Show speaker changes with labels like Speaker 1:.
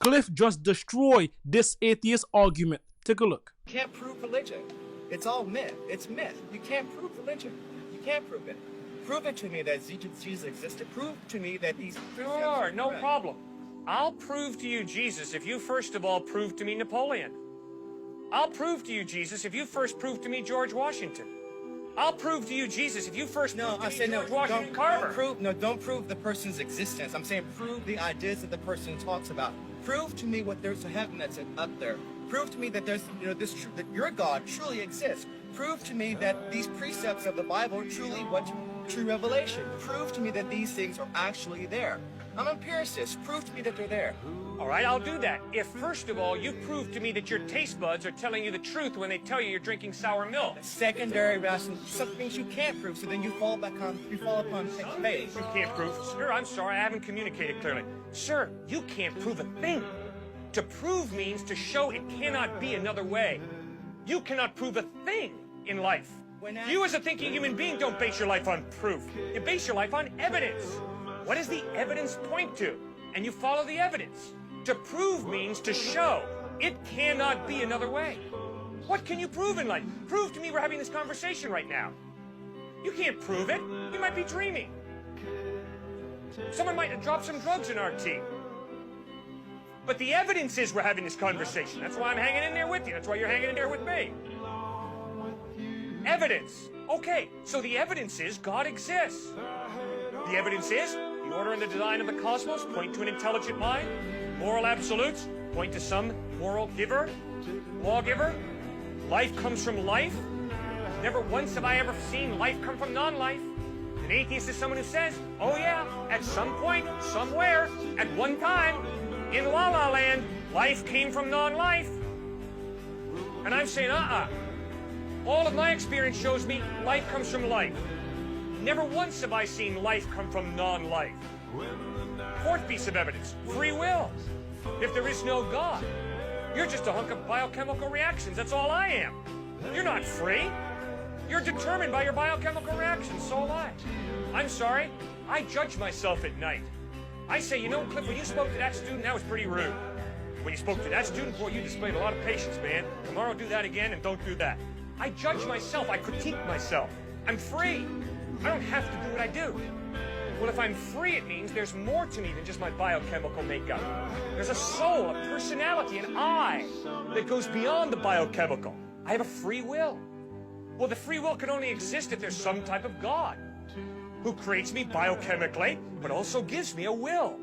Speaker 1: Cliff just destroyed this atheist argument. Take a look.
Speaker 2: You can't prove religion. It's all myth. It's myth. You can't prove religion. You can't prove it. Prove it to me that Jesus existed. Prove to me that these...
Speaker 3: Sure, no problem. I'll prove to you Jesus if you first of all prove to me Napoleon. I'll prove to you Jesus if you first prove to me George Washington. I'll prove to you Jesus if you first prove to me George Washington Carver.
Speaker 2: Don't prove the person's existence. I'm saying prove the ideas that the person talks about. Prove to me what there's a heaven that's up there. Prove to me that there's, that your God truly exists. Prove to me that these precepts of the Bible are truly what true revelation. Prove to me that these things are actually there. I'm an empiricist. Prove to me that they're there.
Speaker 3: All right, I'll do that. If, first of all, you prove to me that your taste buds are telling you the truth when they tell you you're drinking sour milk.
Speaker 2: Secondary rational, some things you can't prove, so then you fall upon faith.
Speaker 3: You can't prove. Sir, I'm sorry, I haven't communicated clearly. Sir, you can't prove a thing. To prove means to show it cannot be another way. You cannot prove a thing in life. You as a thinking human being don't base your life on proof. You base your life on evidence. What does the evidence point to? And you follow the evidence. To prove means to show. It cannot be another way. What can you prove in life? Prove to me we're having this conversation right now. You can't prove it. You might be dreaming. Someone might have dropped some drugs in our tea. But the evidence is we're having this conversation. That's why I'm hanging in there with you. That's why you're hanging in there with me. Evidence. Okay, so the evidence is God exists. The evidence is the order and the design of the cosmos point to an intelligent mind. Moral absolutes point to some moral giver, lawgiver. Life comes from life. Never once have I ever seen life come from non-life. An atheist is someone who says, oh yeah, at some point, somewhere, at one time, in La La Land, life came from non-life. And I'm saying, all of my experience shows me life comes from life. Never once have I seen life come from non-life. Fourth piece of evidence, free will. If there is no God, you're just a hunk of biochemical reactions. That's all I am. You're not free. You're determined by your biochemical reactions, so am I. I'm sorry, I judge myself at night. I say, you know, Cliff, when you spoke to that student, that was pretty rude. When you spoke to that student, boy, you displayed a lot of patience, man. Tomorrow do that again and don't do that. I judge myself, I critique myself. I'm free. I don't have to do what I do. Well, if I'm free, it means there's more to me than just my biochemical makeup. There's a soul, a personality, an I that goes beyond the biochemical. I have a free will. Well, the free will can only exist if there's some type of God who creates me biochemically, but also gives me a will.